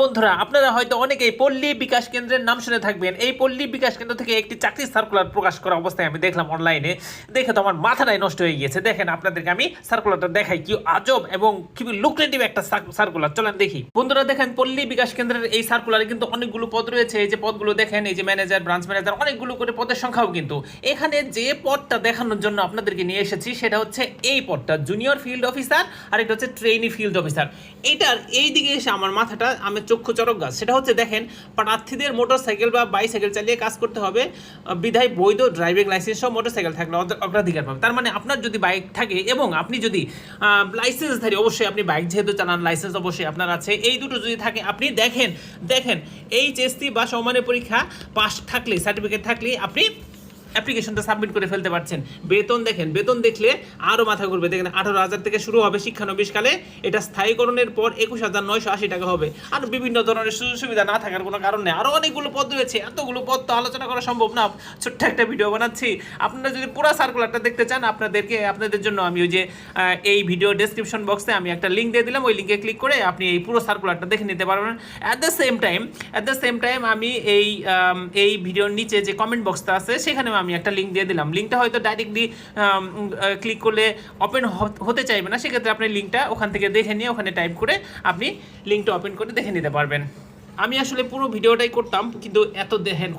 বন্ধুরা, আপনারা হয়তো অনেকেই পল্লী বিকাশ কেন্দ্রের নাম শুনে থাকবেন। এই পল্লী বিকাশ কেন্দ্র থেকে একটি চাকরির সার্কুলার প্রকাশ করা অবস্থায় আমি দেখলাম অনলাইনে। দেখে তো আমার মাথাটাই নষ্ট হয়ে গিয়েছে। দেখেন, আপনাদেরকে আমি সার্কুলারটা দেখাই, কি আজব এবং খুবই লুক্রেটিভ একটা সার্কুলার। চলেন দেখি। বন্ধুরা দেখেন, পল্লী বিকাশ কেন্দ্রের এই সার্কুলারে কিন্তু অনেকগুলো পদ রয়েছে। এই যে পদগুলো দেখেন, এই যে ম্যানেজার, ব্রাঞ্চ ম্যানেজার, অনেকগুলো করে পদের সংখ্যাও কিন্তু এখানে যে পদটা দেখানোর জন্য আপনাদেরকে নিয়ে এসেছি সেটা হচ্ছে এই পদটা, জুনিয়র ফিল্ড অফিসার, আর এটা হচ্ছে ট্রেনি ফিল্ড অফিসার। এইটার এই দিকে এসে আমার মাথাটা আমি চক্ষু চরক গাছ। সেটা হচ্ছে দেখেন, প্রার্থীদের মোটরসাইকেল বা বাইসাইকেল চালিয়ে কাজ করতে হবে, বিধায় বৈধ ড্রাইভিং লাইসেন্স সহ মোটরসাইকেল থাকলে অগ্রাধিকার পাবে। তার মানে আপনার যদি বাইক থাকে এবং আপনি যদি লাইসেন্সধারী, অবশ্যই আপনি বাইক যেহেতু চালান, লাইসেন্স অবশ্যই আপনার আছে, এই দুটো যদি থাকে, আপনি দেখেন এইচএসসি বা সমমানের পরীক্ষা পাস থাকলে, সার্টিফিকেট থাকলে আপনি অ্যাপ্লিকেশনটা সাবমিট করে ফেলতে পারছেন। বেতন দেখেন, বেতন দেখলে আরও মাথা ঘুরবে। দেখেন 18,000 থেকে শুরু হবে শিক্ষানবিশকালে, এটা স্থায়ীকরণের পর 21,980 টাকা হবে। আর বিভিন্ন ধরনের সুযোগ সুবিধা না থাকার কোনো কারণ নেই। আরও অনেকগুলো পদ রয়েছে, এতগুলো পদ তো আলোচনা করা সম্ভব না। ছোট্ট একটা ভিডিও বানাচ্ছি। আপনারা যদি পুরো সার্কুলারটা দেখতে চান, আপনাদের জন্য আমি ওই যে এই ভিডিও ডেসক্রিপশন বক্সে আমি একটা লিঙ্ক দিয়ে দিলাম। ওই লিঙ্কে ক্লিক করে আপনি এই পুরো সার্কুলারটা দেখে নিতে পারবেন। অ্যাট দ্য সেম টাইম আমি এই ভিডিওর নিচে যে কমেন্ট বক্সটা আছে সেখানে আমি একটা লিঙ্ক দিয়ে দিলাম। লিঙ্কটা হয়তো ডাইরেক্টলি ক্লিক করলে ওপেন হতে চাইবে না, সেক্ষেত্রে আপনি লিঙ্কটা ওখান থেকে দেখে নিয়ে ওখানে টাইপ করে আপনি লিঙ্কটা ওপেন করে দেখে নিতে পারবেন। আমি আসলে পুরো ভিডিওটাই করতাম, কিন্তু এত দেখেন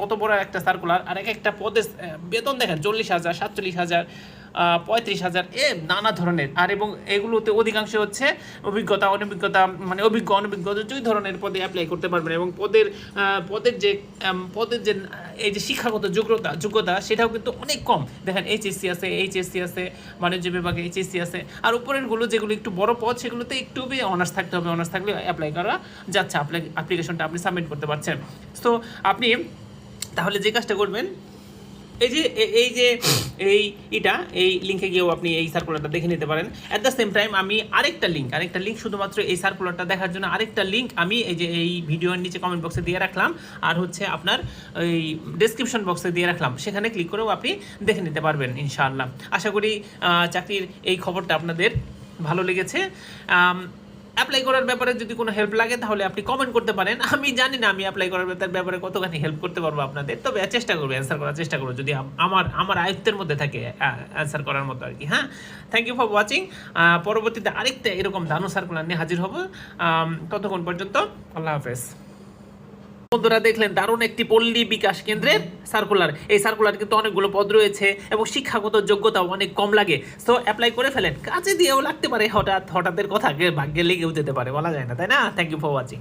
কত বড় একটা সার্কুলার, আর একটা পদের বেতন দেখেন 40,000, 47,000, 35,000, নানা ধরনের। আর এবং এগুলোতে অধিকাংশ হচ্ছে অভিজ্ঞতা, মানে অভিজ্ঞ অনভিজ্ঞ দুই ধরনের পদে অ্যাপ্লাই করতে পারবেন। এবং পদের যে এই যে শিক্ষাগত যোগ্যতা সেটাও কিন্তু অনেক কম। দেখেন এইচএসসি আছে, বাণিজ্য বিভাগে এইচএসসি আছে। আর উপরেরগুলো যেগুলো একটু বড় পদ, সেগুলোতে একটু অনার্স থাকতে হবে। অনার্স থাকলে অ্যাপ্লাই করা যাচ্ছে, অ্যাপ্লিকেশনটা আপনি সাবমিট করতে পারছেন। তো আপনি তাহলে যে কাজটা করবেন, এই লিঙ্কে গিয়েও আপনি এই সার্কুলারটা দেখে নিতে পারেন। অ্যাট দ্য সেম টাইম আমি আরেকটা লিঙ্ক শুধুমাত্র এই সার্কুলারটা দেখার জন্য আরেকটা লিঙ্ক আমি এই ভিডিওর নিচে কমেন্ট বক্সে দিয়ে রাখলাম, আর হচ্ছে আপনার এই ডেসক্রিপশন বক্সে দিয়ে রাখলাম। সেখানে ক্লিক করেও আপনি দেখে নিতে পারবেন ইনশাআল্লাহ। আশা করি চাকরির এই খবরটা আপনাদের ভালো লেগেছে। অ্যাপ্লাই করার ব্যাপারে যদি কোনো হেল্প লাগে তাহলে আপনি কমেন্ট করতে পারেন। আমি জানি না আমি অ্যাপ্লাই করার ব্যাপারে কতখানি হেল্প করতে পারবো আপনাদের, তবে চেষ্টা করবো, অ্যান্সার করার চেষ্টা করবো যদি আমার আয়ত্তের মধ্যে থাকে অ্যান্সার করার মতো আর কি। হ্যাঁ, থ্যাংক ইউ ফর ওয়াচিং। পরবর্তীতে আরেকটা এরকম দানু সার্কুলার নিয়ে হাজির হব। ততক্ষণ পর্যন্ত আল্লাহ হাফেজ। বন্ধুরা দেখলেন, দারুণ একটি পল্লী বিকাশ কেন্দ্রের সার্কুলার। এই সার্কুলার কিন্তু অনেকগুলো পদ রয়েছে এবং শিক্ষাগত যোগ্যতাও অনেক কম লাগে। সো অ্যাপ্লাই করে ফেলেন, কাজে দিয়েও লাগতে পারে, হঠাৎের কথা ভাগ্যে লেগেও যেতে পারে, বলা যায় না, তাই না? Thank you for watching.